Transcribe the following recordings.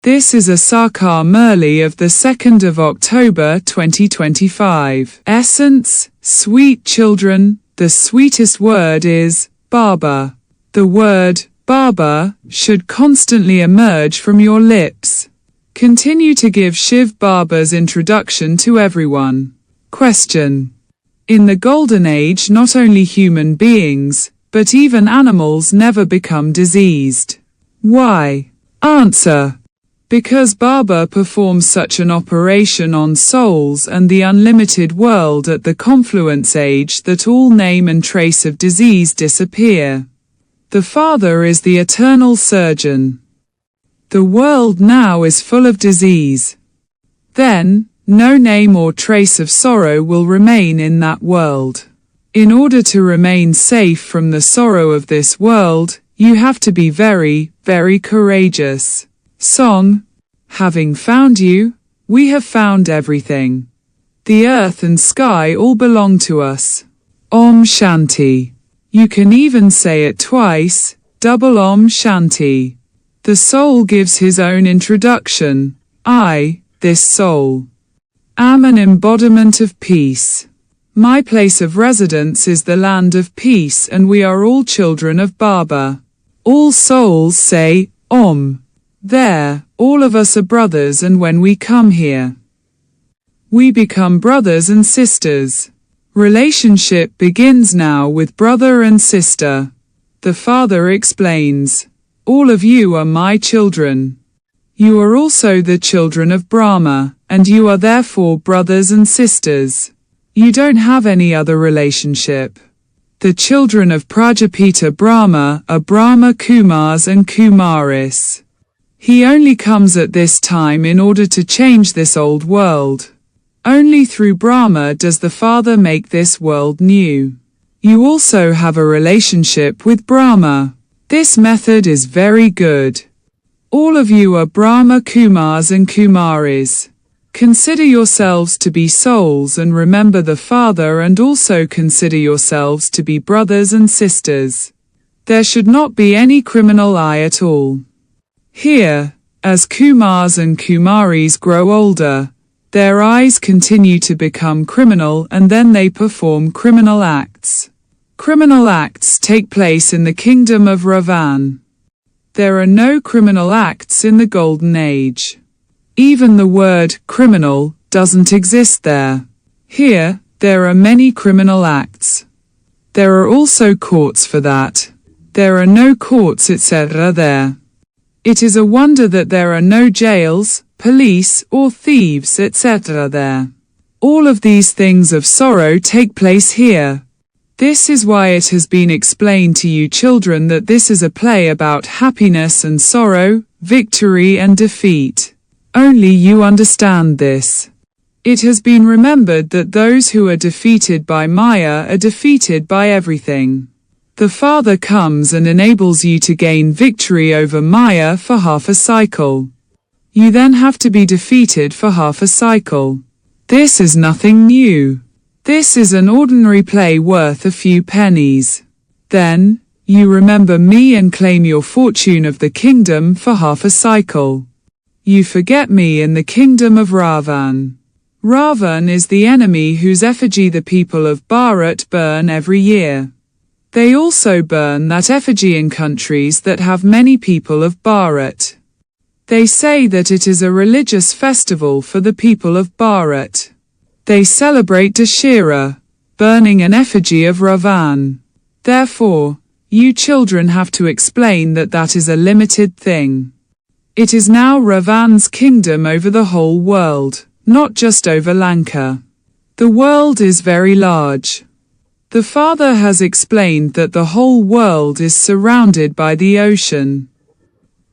This is a Sakar Murli of the 2nd of October 2025. Essence, sweet children, the sweetest word is Baba. The word Baba should constantly emerge from your lips. Continue to give Shivbaba's introduction to everyone. Question. In the Golden Age, not only human beings, but even animals never become diseased. Why? Answer. Because Baba performs such an operation on souls and the unlimited world at the confluence age that all name and trace of disease disappear. The Father is the eternal surgeon. The world now is full of disease. Then, no name or trace of sorrow will remain in that world. In order to remain safe from the sorrow of this world, you have to be very, very courageous. Song. Having found you, we have found everything. The earth and sky all belong to us. Om Shanti. You can even say it twice, double Om Shanti. The soul gives his own introduction. I, this soul, am an embodiment of peace. My place of residence is the land of peace, and we are all children of Baba. All souls say, Om. There, all of us are brothers, and when we come here, we become brothers and sisters. Relationship begins now with brother and sister. The Father explains, all of you are my children. You are also the children of Brahma, and you are therefore brothers and sisters. You don't have any other relationship. The children of Prajapita Brahma are Brahma Kumaris and Kumaris. He only comes at this time in order to change this old world. Only through Brahma does the Father make this world new. You also have a relationship with Brahma. This method is very good. All of you are Brahma Kumaris and Kumaris. Consider yourselves to be souls and remember the Father, and also consider yourselves to be brothers and sisters. There should not be any criminal eye at all. Here, as Kumars and Kumaris grow older, their eyes continue to become criminal, and then they perform criminal acts. Criminal acts take place in the kingdom of Ravan. There are no criminal acts in the Golden Age. Even the word criminal doesn't exist there. Here, there are many criminal acts. There are also courts for that. There are no courts etc. there. It is a wonder that there are no jails, police, or thieves etc. there. All of these things of sorrow take place here. This is why it has been explained to you children that this is a play about happiness and sorrow, victory and defeat. Only you understand this. It has been remembered that those who are defeated by Maya are defeated by everything. The Father comes and enables you to gain victory over Maya for half a cycle. You then have to be defeated for half a cycle. This is nothing new. This is an ordinary play worth a few pennies. Then, you remember me and claim your fortune of the kingdom for half a cycle. You forget me in the kingdom of Ravan. Ravan is the enemy whose effigy the people of Bharat burn every year. They also burn that effigy in countries that have many people of Bharat. They say that it is a religious festival for the people of Bharat. They celebrate Dashera, burning an effigy of Ravan. Therefore, you children have to explain that that is a limited thing. It is now Ravan's kingdom over the whole world, not just over Lanka. The world is very large. The Father has explained that the whole world is surrounded by the ocean.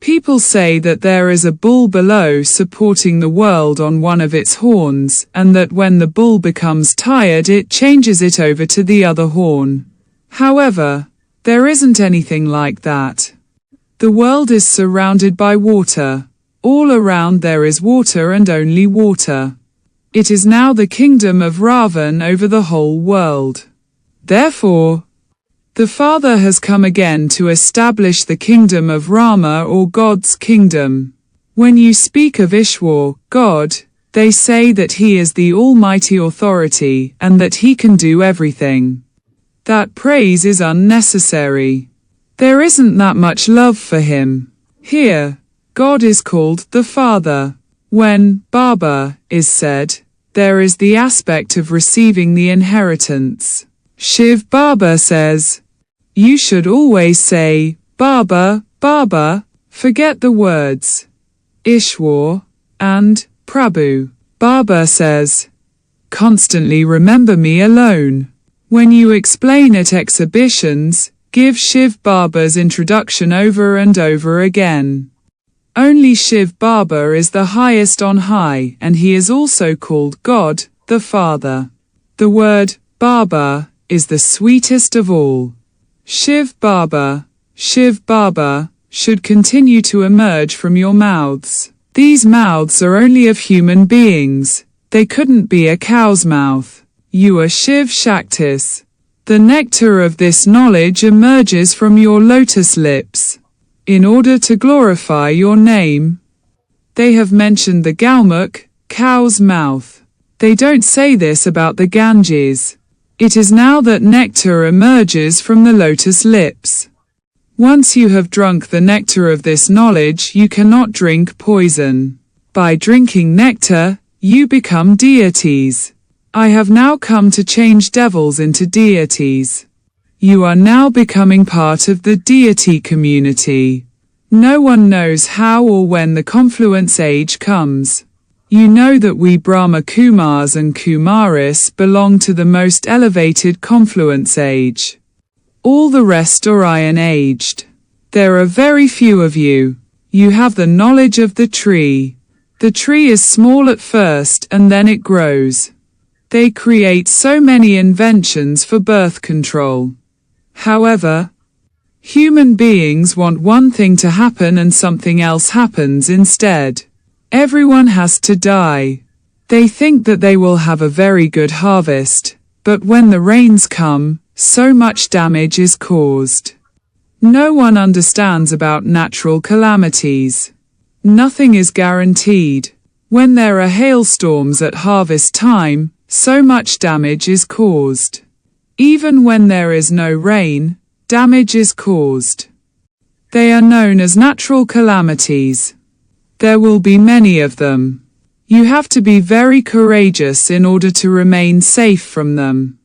People say that there is a bull below supporting the world on one of its horns, and that when the bull becomes tired it changes it over to the other horn. However, there isn't anything like that. The world is surrounded by water. All around there is water and only water. It is now the kingdom of Ravan over the whole world. Therefore, the Father has come again to establish the kingdom of Rama, or God's kingdom. When you speak of Ishwar, God, they say that he is the almighty authority and that he can do everything. That praise is unnecessary. There isn't that much love for him. Here, God is called the Father. When Baba is said, there is the aspect of receiving the inheritance. Shivbaba says, you should always say, Baba, Baba, forget the words Ishwar and Prabhu. Baba says, constantly remember me alone. When you explain at exhibitions, give Shivbaba's introduction over and over again. Only Shivbaba is the highest on high, and he is also called God, the Father. The word Baba is the sweetest of all. Shivbaba, Shivbaba, should continue to emerge from your mouths. These mouths are only of human beings. They couldn't be a cow's mouth. You are Shiv Shaktis. The nectar of this knowledge emerges from your lotus lips. In order to glorify your name, they have mentioned the Galmuk, cow's mouth. They don't say this about the Ganges. It is now that nectar emerges from the lotus lips. Once you have drunk the nectar of this knowledge, you cannot drink poison. By drinking nectar, you become deities. I have now come to change devils into deities. You are now becoming part of the deity community. No one knows how or when the confluence age comes. You know that we Brahma Kumaris and Kumaris belong to the most elevated confluence age. All the rest are iron-aged. There are very few of you. You have the knowledge of the tree. The tree is small at first and then it grows. They create so many inventions for birth control. However, human beings want one thing to happen and something else happens instead. Everyone has to die. They think that they will have a very good harvest, but when the rains come, so much damage is caused. No one understands about natural calamities. Nothing is guaranteed. When there are hailstorms at harvest time, so much damage is caused. Even when there is no rain, damage is caused. They are known as natural calamities. There will be many of them. You have to be very courageous in order to remain safe from them.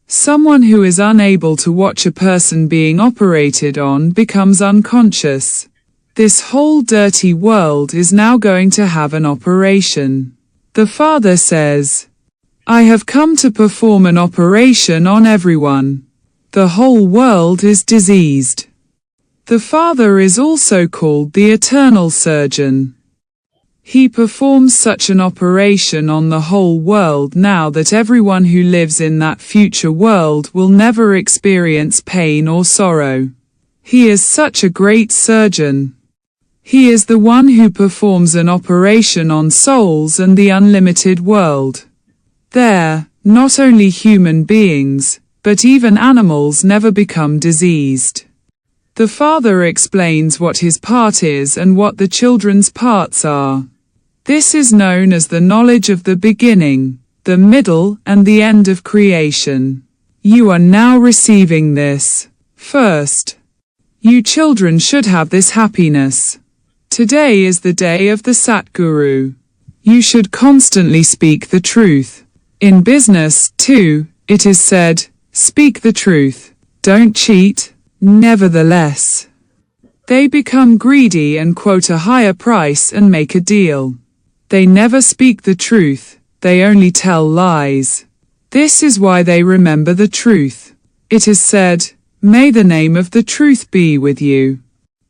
Someone who is unable to watch a person being operated on becomes unconscious. This whole dirty world is now going to have an operation. The Father says, I have come to perform an operation on everyone. The whole world is diseased. The Father is also called the eternal surgeon. He performs such an operation on the whole world now that everyone who lives in that future world will never experience pain or sorrow. He is such a great surgeon. He is the one who performs an operation on souls and the unlimited world. There, not only human beings, but even animals never become diseased. The Father explains what his part is and what the children's parts are. This is known as the knowledge of the beginning, the middle and the end of creation. You are now receiving this. First, you children should have this happiness. Today is the day of the Satguru. You should constantly speak the truth. In business, too, it is said, speak the truth. Don't cheat. Nevertheless, they become greedy and quote a higher price and make a deal. They never speak the truth, they only tell lies. This is why they remember the truth. It is said, may the name of the truth be with you.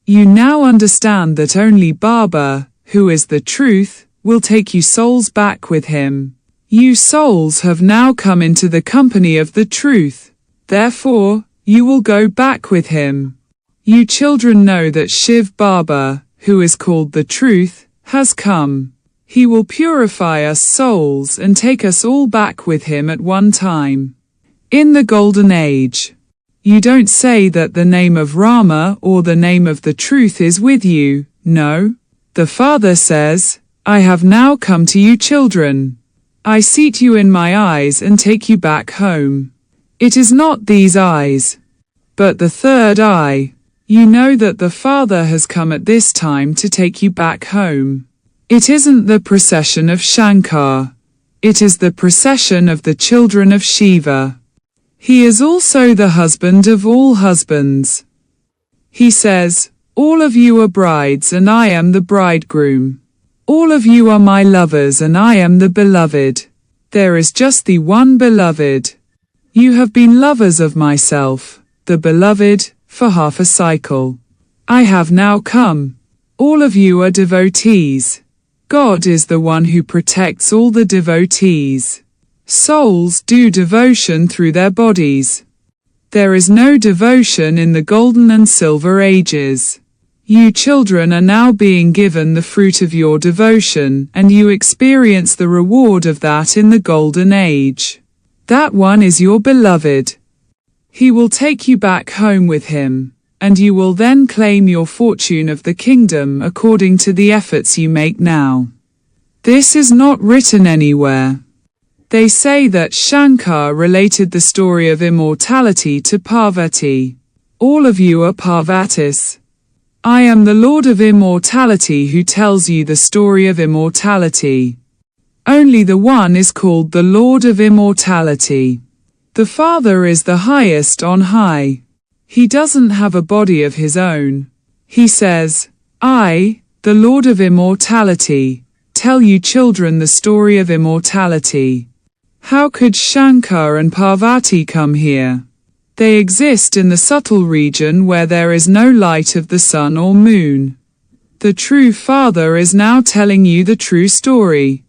You now understand that only Baba, who is the truth, will take you souls back with him. You souls have now come into the company of the truth. Therefore, you will go back with him. You children know that Shivbaba, who is called the truth, has come. He will purify us souls and take us all back with him at one time. In the golden age, you don't say that the name of Rama or the name of the truth is with you, no. The father says, I have now come to you children. I seat you in my eyes and take you back home. It is not these eyes, but the third eye. You know that the Father has come at this time to take you back home. It isn't the procession of Shankar. It is the procession of the children of Shiva. He is also the husband of all husbands. He says, all of you are brides and I am the bridegroom. All of you are my lovers and I am the beloved. There is just the one beloved. You have been lovers of myself, the beloved, for half a cycle. I have now come. All of you are devotees. God is the one who protects all the devotees. Souls do devotion through their bodies. There is no devotion in the golden and silver ages. You children are now being given the fruit of your devotion, and you experience the reward of that in the golden age. That one is your beloved. He will take you back home with him, and you will then claim your fortune of the kingdom according to the efforts you make now. This is not written anywhere. They say that Shankar related the story of immortality to Parvati. All of you are Parvatis. I am the Lord of Immortality who tells you the story of immortality. Only the one is called the Lord of Immortality. The Father is the highest on high. He doesn't have a body of his own. He says, I, the Lord of Immortality, tell you children the story of immortality. How could Shankar and Parvati come here? They exist in the subtle region where there is no light of the sun or moon. The true Father is now telling you the true story.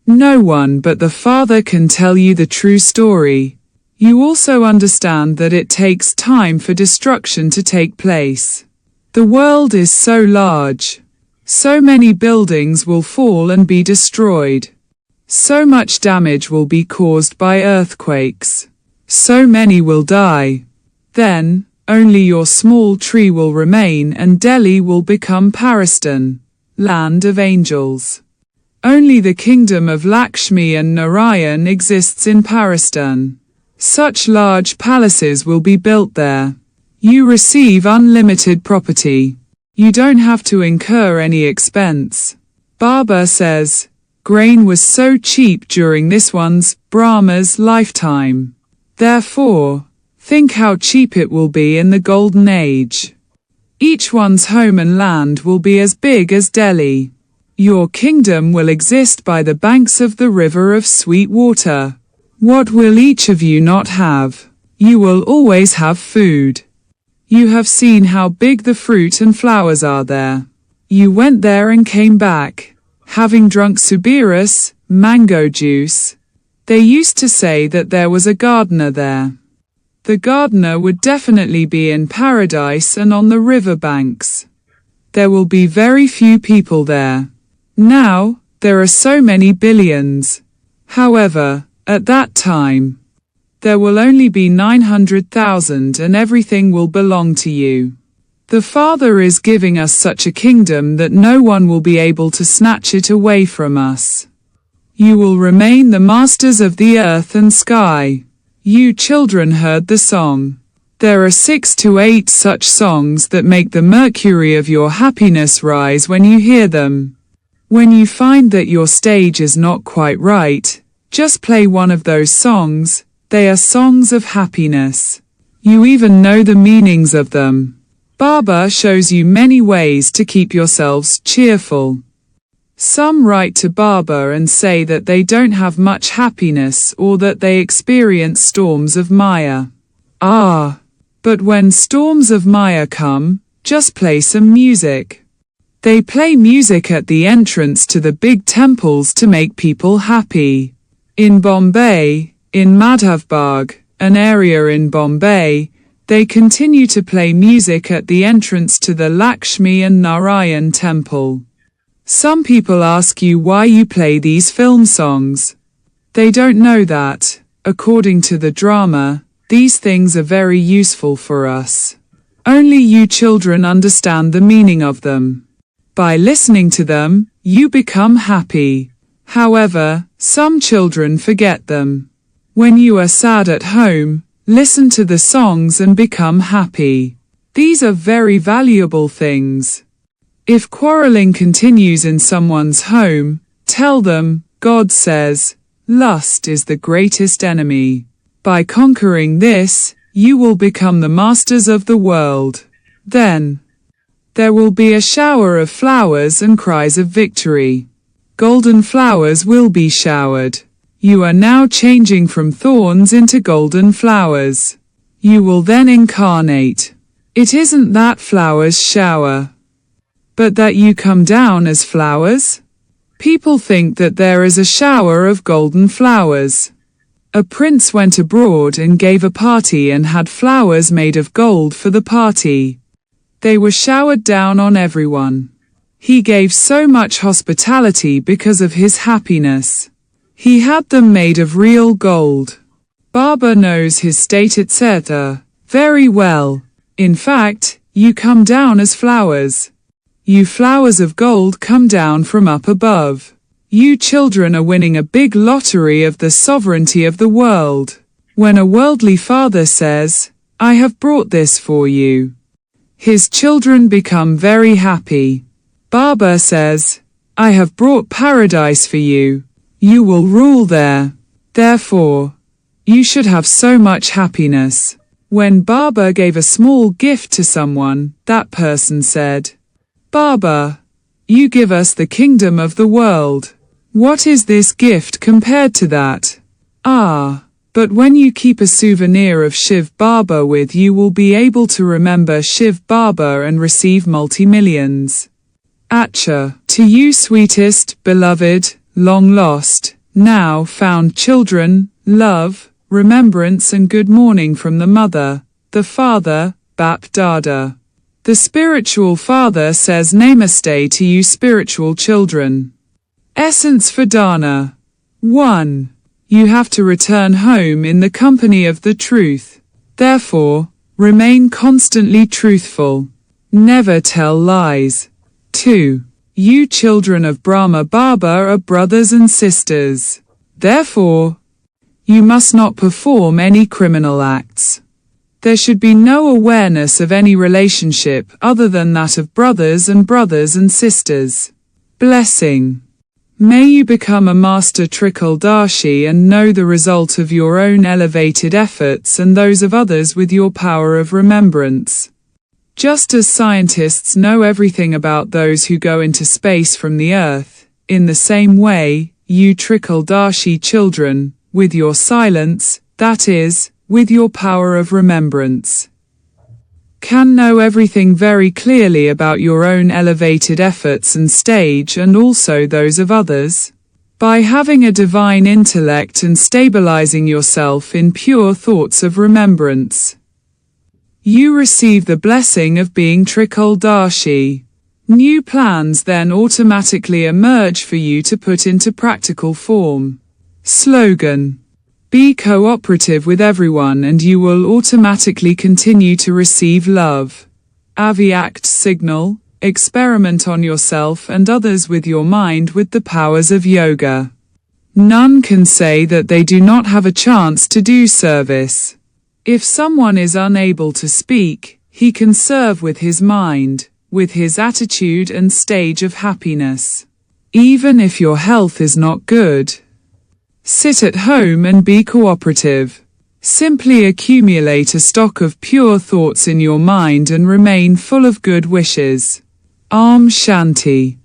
No one but the Father can tell you the true story. You also understand that it takes time for destruction to take place. The world is so large. So many buildings will fall and be destroyed. So much damage will be caused by earthquakes. So many will die. Then, only your small tree will remain and Delhi will become Paristan, land of angels. Only the kingdom of Lakshmi and Narayan exists in Paristan. Such large palaces will be built there. You receive unlimited property. You don't have to incur any expense. Baba says, grain was so cheap during this one's, Brahma's, lifetime. Therefore, think how cheap it will be in the golden age. Each one's home and land will be as big as Delhi. Your kingdom will exist by the banks of the river of sweet water. What will each of you not have? You will always have food. You have seen how big the fruit and flowers are there. You went there and came back, having drunk subirus, mango juice. They used to say that there was a gardener there. The gardener would definitely be in paradise and on the river banks. There will be very few people there. Now, there are so many billions. However, at that time, there will only be 900,000 and everything will belong to you. The Father is giving us such a kingdom that no one will be able to snatch it away from us. You will remain the masters of the earth and sky. You children heard the song. There are 6 to 8 such songs that make the mercury of your happiness rise when you hear them. When you find that your stage is not quite right, just play one of those songs. They are songs of happiness. You even know the meanings of them. Baba shows you many ways to keep yourselves cheerful. Some write to Baba and say that they don't have much happiness or that they experience storms of Maya. But when storms of Maya come, just play some music. They play music at the entrance to the big temples to make people happy. In Bombay, in Madhavbagh, an area in Bombay, they continue to play music at the entrance to the Lakshmi and Narayan temple. Some people ask you why you play these film songs. They don't know that, according to the drama, these things are very useful for us. Only you children understand the meaning of them. By listening to them, you become happy. However, some children forget them. When you are sad at home, listen to the songs and become happy. These are very valuable things. If quarreling continues in someone's home, tell them, God says, lust is the greatest enemy. By conquering this, you will become the masters of the world. Then, there will be a shower of flowers and cries of victory. Golden flowers will be showered. You are now changing from thorns into golden flowers. You will then incarnate. It isn't that flowers shower, but that you come down as flowers. People think that there is a shower of golden flowers. A prince went abroad and gave a party and had flowers made of gold for the party. They were showered down on everyone. He gave so much hospitality because of his happiness. He had them made of real gold. Baba knows his state etc. very well. In fact, you come down as flowers. You flowers of gold come down from up above. You children are winning a big lottery of the sovereignty of the world. When a worldly father says, I have brought this for you, his children become very happy. Baba says, I have brought paradise for you. You will rule there. Therefore, you should have so much happiness. When Baba gave a small gift to someone, that person said, Baba, you give us the kingdom of the world. What is this gift compared to that? But when you keep a souvenir of Shivbaba with you will be able to remember Shivbaba and receive multi-millions. Acha, to you sweetest, beloved, long lost, now found children, love, remembrance and good morning from the mother, the father, Bap Dada. The spiritual father says Namaste to you spiritual children. Essence for Dana. 1. You have to return home in the company of the truth. Therefore, remain constantly truthful. Never tell lies. 2. You children of Brahma Baba are brothers and sisters. Therefore, you must not perform any criminal acts. There should be no awareness of any relationship other than that of brothers and sisters. Blessing. May you become a master Trikaldarshi and know the result of your own elevated efforts and those of others with your power of remembrance. Just as scientists know everything about those who go into space from the Earth, in the same way, you Trikaldarshi children, with your silence, that is, with your power of remembrance, can know everything very clearly about your own elevated efforts and stage and also those of others. By having a divine intellect and stabilizing yourself in pure thoughts of remembrance, you receive the blessing of being Trikaldarshi. New plans then automatically emerge for you to put into practical form. Slogan. Be cooperative with everyone and you will automatically continue to receive love. Aviact signal, experiment on yourself and others with your mind with the powers of yoga. None can say that they do not have a chance to do service. If someone is unable to speak, he can serve with his mind, with his attitude and stage of happiness. Even if your health is not good, sit at home and be cooperative. Simply accumulate a stock of pure thoughts in your mind and remain full of good wishes. Om Shanti.